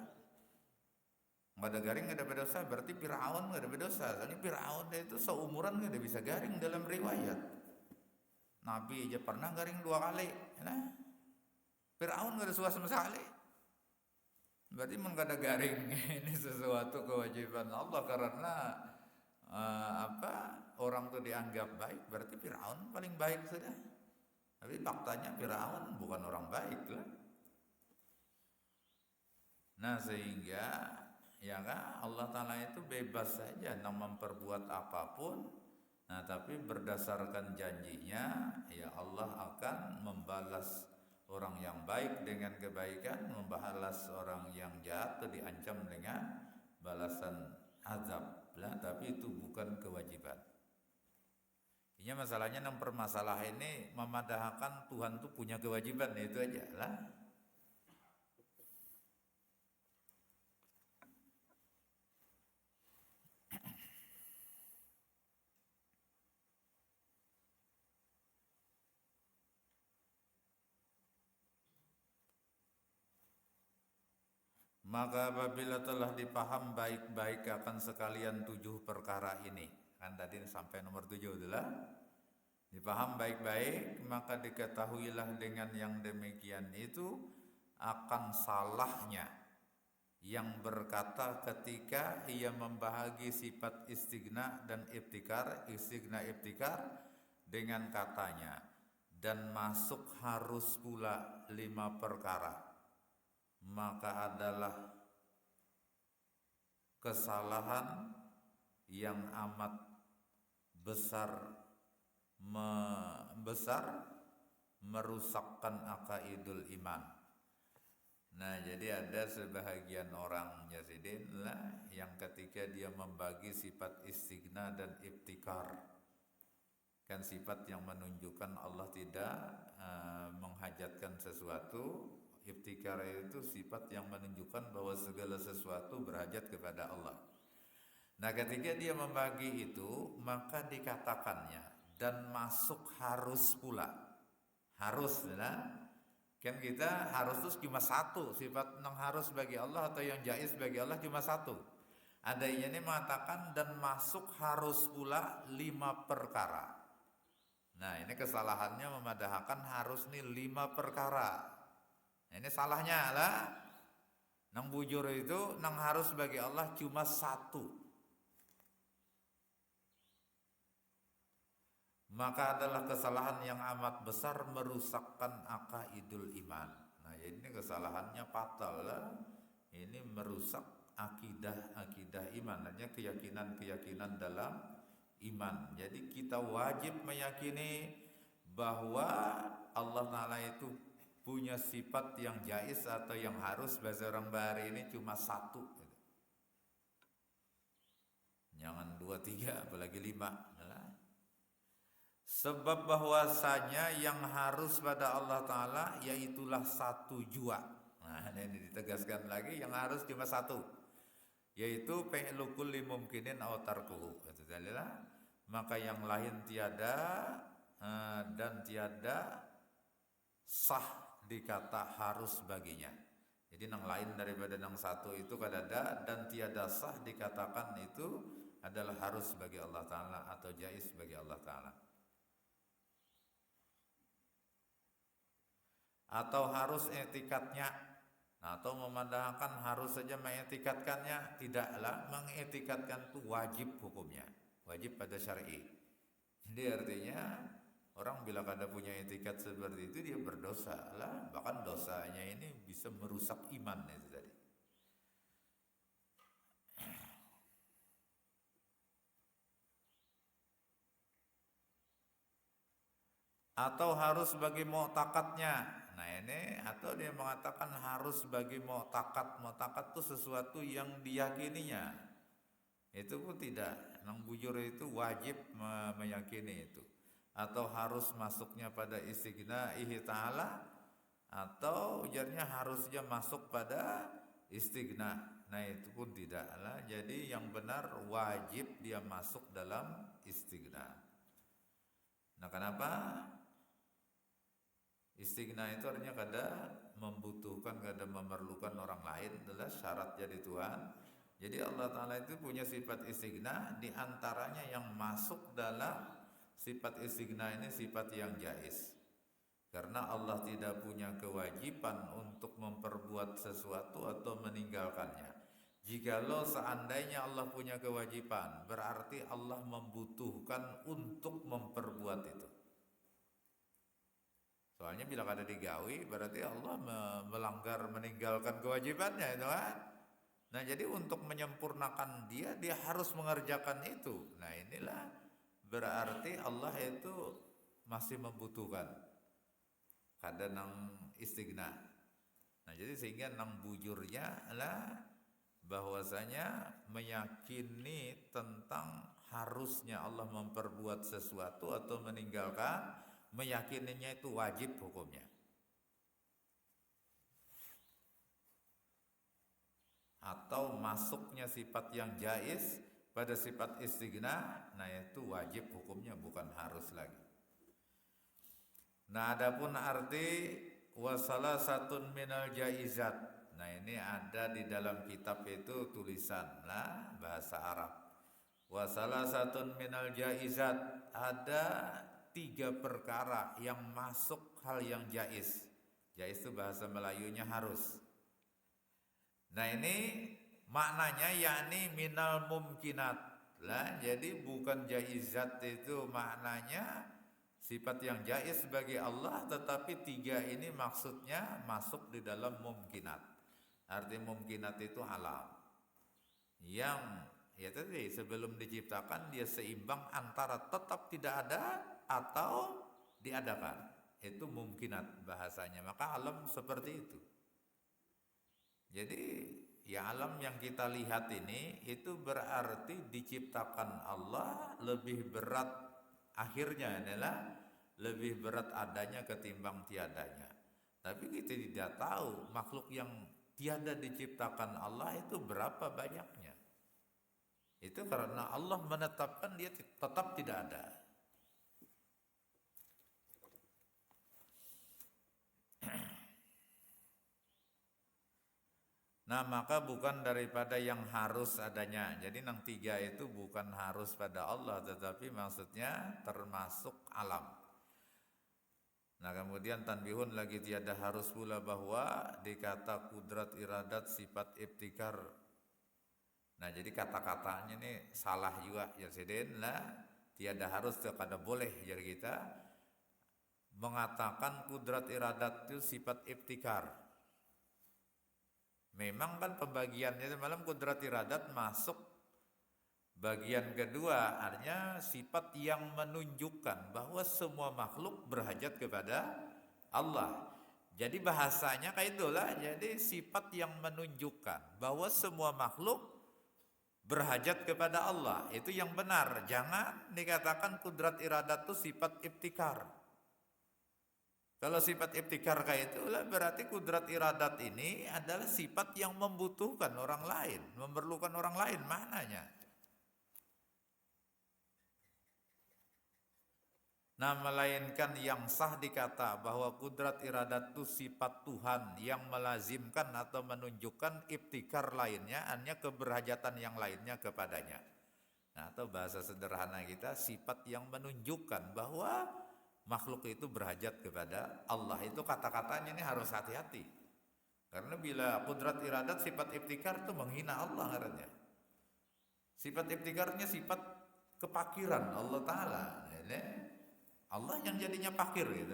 Nggak ada garing nggak ada berdosa, berarti Firaun nggak ada berdosa. Soalnya Firaun itu seumuran nggak ada bisa garing dalam riwayat. Nabi aja pernah garing 2 kali. Nah, Firaun nggak ada suara sama sekali. Berarti nggak ada garing. Ini sesuatu kewajiban Allah karena orang tuh dianggap baik, berarti Firaun paling baik sudah. Tapi faktanya Firaun bukan orang baik lah. Nah, sehingga ya kan Allah Ta'ala itu bebas saja memperbuat apapun. Nah, tapi berdasarkan janjinya ya Allah akan membalas orang yang baik dengan kebaikan, membalas orang yang jahat itu diancam dengan balasan azab lah, tapi itu bukan kewajiban. masalahnya nang permasalahan ini memadahkan Tuhan tuh punya kewajiban, itu aja lah. Maka apabila telah dipaham baik-baik akan sekalian 7 perkara ini, kan tadi sampai nomor 7 adalah dipaham baik-baik, maka diketahuilah dengan yang demikian itu akan salahnya yang berkata ketika ia membahagi sifat istighna dan ibtikar, istighna ibtikar dengan katanya, dan masuk harus pula 5 perkara, maka adalah kesalahan yang amat besar merusakkan akaidul iman. Nah, jadi ada sebahagian orang Yazidin lah yang ketika dia membagi sifat istighna dan ibtikar, kan sifat yang menunjukkan Allah tidak menghajatkan sesuatu. Ibtikar itu sifat yang menunjukkan bahwa segala sesuatu berhajat kepada Allah. Nah, ketika dia membagi itu, maka dikatakannya dan masuk harus pula. Harus, nah, kan kita harus itu cuma satu, sifat yang harus bagi Allah atau yang jaiz bagi Allah cuma satu. Ada yang ini mengatakan dan masuk harus pula 5 perkara. Nah, ini kesalahannya memadahkan harus nih 5 perkara. Nah, ini salahnya lah. Nang bujur itu nang harus bagi Allah cuma satu. Maka adalah kesalahan yang amat besar merusakkan akaidul iman. Nah, ini kesalahannya fatal lah. Ini merusak akidah iman, artinya keyakinan dalam iman. Jadi kita wajib meyakini bahwa Allah Ta'ala itu punya sifat yang jaiz atau yang harus bahasa orang bahari ini cuma satu. Jangan 2, 3, apalagi 5. Sebab bahwasanya yang harus pada Allah Ta'ala yaitulah satu jua. Nah, ini ditegaskan lagi, yang harus cuma satu, yaitu fi'lu kulli mumkinin aw tarkuhu. Maka yang lain tiada dan tiada sah dikata harus baginya. Jadi yang lain daripada yang satu itu kadada dan tiada sah dikatakan itu adalah harus bagi Allah Ta'ala atau jaiz bagi Allah Ta'ala. Atau harus etikatnya, atau memandangkan harus saja mengetikatkannya, tidaklah. Mengetikatkan itu wajib hukumnya, wajib pada syar'i. Jadi artinya orang bila kada punya etikat seperti itu dia berdosa lah, bahkan dosanya ini bisa merusak iman itu tadi. Atau harus bagi mu'takadnya. Nah ini, atau dia mengatakan harus bagi mu'takad. Mu'takad itu sesuatu yang diyakininya. Itu pun tidak. Nang bujur itu wajib meyakini itu. Atau harus masuknya pada istighna'ihi ta'ala, atau ujarnya harusnya masuk pada istighna. Nah itu pun tidaklah. Jadi yang benar wajib dia masuk dalam istighna. Nah kenapa? Istighna itu artinya kada membutuhkan, kada memerlukan orang lain, adalah syarat jadi Tuhan. Jadi Allah Ta'ala itu punya sifat istighna, diantaranya yang masuk dalam sifat istighna ini sifat yang jaiz. Karena Allah tidak punya kewajiban untuk memperbuat sesuatu atau meninggalkannya. Jikalau seandainya Allah punya kewajiban, berarti Allah membutuhkan untuk memperbuat itu. Soalnya bila kada digawi, berarti Allah melanggar, meninggalkan kewajibannya itu kan. Nah jadi untuk menyempurnakan dia harus mengerjakan itu. Nah inilah berarti Allah itu masih membutuhkan. Kada nang istighna. Nah jadi sehingga nang bujurnya adalah bahwasanya meyakini tentang harusnya Allah memperbuat sesuatu atau meninggalkan, meyakininya itu wajib hukumnya. Atau masuknya sifat yang jaiz pada sifat istighna, nah itu wajib hukumnya, bukan harus lagi. Nah, adapun arti wasalah satun minal jaizat, nah ini ada di dalam kitab itu tulisan lah bahasa Arab. Wasalah satun minal jaizat, ada 3 perkara yang masuk hal yang jaiz. Jaiz itu bahasa Melayunya harus. Nah ini maknanya yakni minal mumkinat lah. Jadi bukan jaizat itu maknanya sifat yang jaiz bagi Allah, tetapi 3 ini maksudnya masuk di dalam mumkinat. Arti mumkinat itu alam yang ya tadi sebelum diciptakan dia seimbang antara tetap tidak ada atau diadakan. Itu mumkinat bahasanya. Maka alam seperti itu. Jadi ya alam yang kita lihat ini itu berarti diciptakan Allah lebih berat, akhirnya adalah lebih berat adanya ketimbang tiadanya. Tapi kita tidak tahu makhluk yang tiada diciptakan Allah itu berapa banyaknya. Itu karena Allah menetapkan dia tetap tidak ada. Nah maka bukan daripada yang harus adanya. Jadi yang 3 itu bukan harus pada Allah, tetapi maksudnya termasuk alam. Nah kemudian tanbihun lagi tiada harus pula bahwa dikata kudrat iradat sifat ibtikar. Nah jadi kata-katanya ini salah juga ya Sidin lah. Tiada harus, kada boleh jadi kita mengatakan kudrat iradat itu sifat ibtikar. Memang kan pembagiannya semalam kudrat iradat masuk bagian kedua, artinya sifat yang menunjukkan bahwa semua makhluk berhajat kepada Allah. Jadi bahasanya kayak itulah, jadi sifat yang menunjukkan bahwa semua makhluk berhajat kepada Allah. Itu yang benar, jangan dikatakan kudrat iradat itu sifat ibtikar. Kalau sifat ibtikar kayak itulah berarti kudrat iradat ini adalah sifat yang membutuhkan orang lain, memerlukan orang lain, maknanya. Nah melainkan yang sah dikata bahwa kudrat iradat itu sifat Tuhan yang melazimkan atau menunjukkan ibtikar lainnya, hanya keberhajatan yang lainnya kepadanya. Nah atau bahasa sederhana kita, sifat yang menunjukkan bahwa makhluk itu berhajat kepada Allah. Itu kata-katanya ini harus hati-hati. Karena bila kudrat iradat sifat ibtikar itu menghina Allah katanya. Sifat ibtikarnya sifat kepakiran Allah Ta'ala. Allah yang jadinya pakir gitu.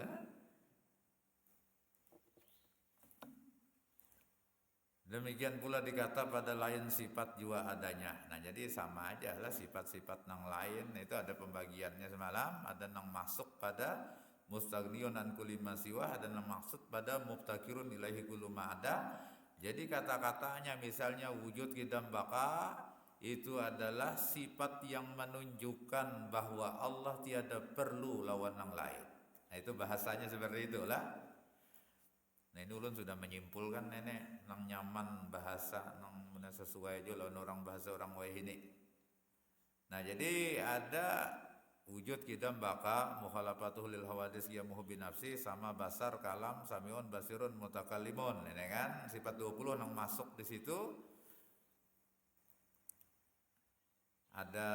Demikian pula dikata pada lain sifat juga adanya. Nah jadi sama aja lah sifat-sifat yang lain itu ada pembagiannya semalam. Ada yang masuk pada mustaghniyun an kulli ma siwa, ada yang maksud pada mubtakirun ilaihi kullu ma ada. Jadi kata-katanya misalnya wujud qidam baqa itu adalah sifat yang menunjukkan bahwa Allah tiada perlu lawan yang lain. Nah itu bahasanya seperti itulah. Nah ini ulun sudah menyimpulkan nenek nang nyaman bahasa nang sesuai aja lawan orang bahasa orang wahini. Nah jadi ada wujud kidam baka mukhalafatuh lil hawadis yamuhu binafsi sama basar kalam samiun basirun mutakallimun. Ini kan sifat 20 nang masuk di situ. Ada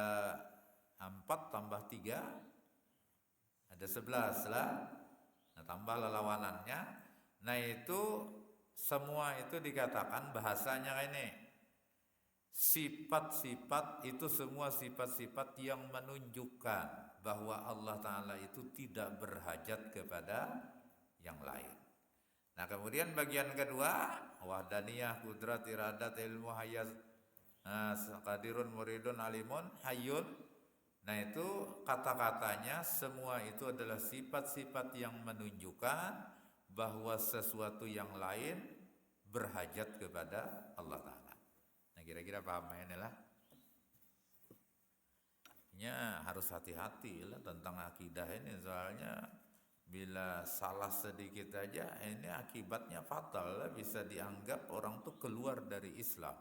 4 tambah 3 ada 11 lah. Nah tambah lawanannya. Nah itu semua itu dikatakan bahasanya ini sifat-sifat itu semua sifat-sifat yang menunjukkan bahwa Allah Ta'ala itu tidak berhajat kepada yang lain. Nah kemudian bagian kedua wahdaniyah kudrat iradat ilmu hayat qadirun muridun alimun hayyun. Nah itu kata-katanya semua itu adalah sifat-sifat yang menunjukkan bahwa sesuatu yang lain berhajat kepada Allah Ta'ala. Nah kira-kira paham ini lah. harus hati-hati lah tentang akidah ini, soalnya bila salah sedikit aja ini akibatnya fatal lah, bisa dianggap orang tuh keluar dari Islam.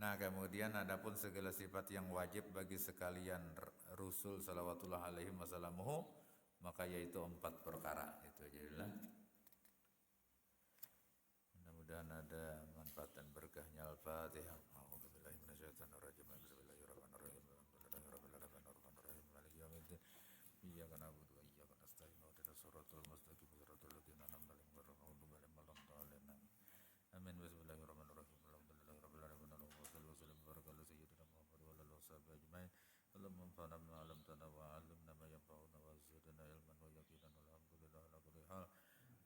Nah, kemudian adapun segala sifat yang wajib bagi sekalian Rasul salawatullah alaihi wasallamuhu, maka yaitu 4 perkara. Itu aja lah. Mudah-mudahan ada manfaat dan berkahnya. Al-Fatihah. A'udzubillahi minasyaitonir rajim. Bismillahirrahmanirrahim. Alhamdulillahirabbil alamin arrahmanirrahim maliki yaumiddin. Iyyaka na'budu wa iyyaka nasta'in. Ihdinas siratal mustaqim siratal ladzina an'amta 'alaihim ghairil maghdubi 'alaihim waladdallin. Amin. Bismillahirrahmanirrahim. Alhamdulillahirabbil alamin Allahumma shalli wa sallim wa barik ala sayyidina Muhammad wa ala alihi washabihi ajmain. Allahumma anfa'na bima 'allamtana wa 'allimna ma yanfa'una wa zidna ilman wa yaqinan. Alhamdulillah ala kulli hal.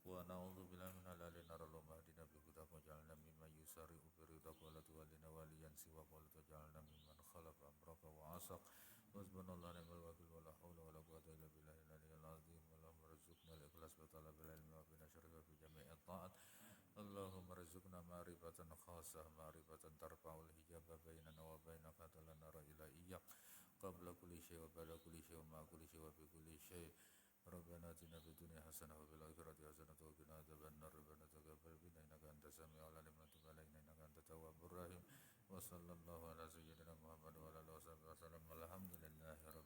Wa na'udzu billahi min halalin naralum hadina bi hudak wa ja'alna mimman yusari'u bi ridak wa la tuwallina waliyan siwa wa la taj'alna mimman khalafa amraka wa asaq. Wasbunallahu ni'mal wakil wa la haula wa la quwwata illa billahil aliyyil azim. Allahumma rizqna al-ikhlas wa talabil ilmi wa bina syarika fi jami'i ta'at. Allahumma rizqna ma'rifatan khasah, ma'rifatan tarfa'ul hijaba bainana wa bainaka la nara ila iyyak qabla kulli syai' wa ba'da kulli syai' wa ma'a kulli syai' wa fi kulli syai'. Rabbana atina fid dunya hasanah wa fil akhirati hasanah wa qina adzabannar. Rabbana taqabbal minna innaka antas samiul alim wa tub alaina innaka antat tawwabur rahim. Wa sallallahu ala sayyidina Muhammad wa ala alihi wasallam. Alhamdulillahi rabbil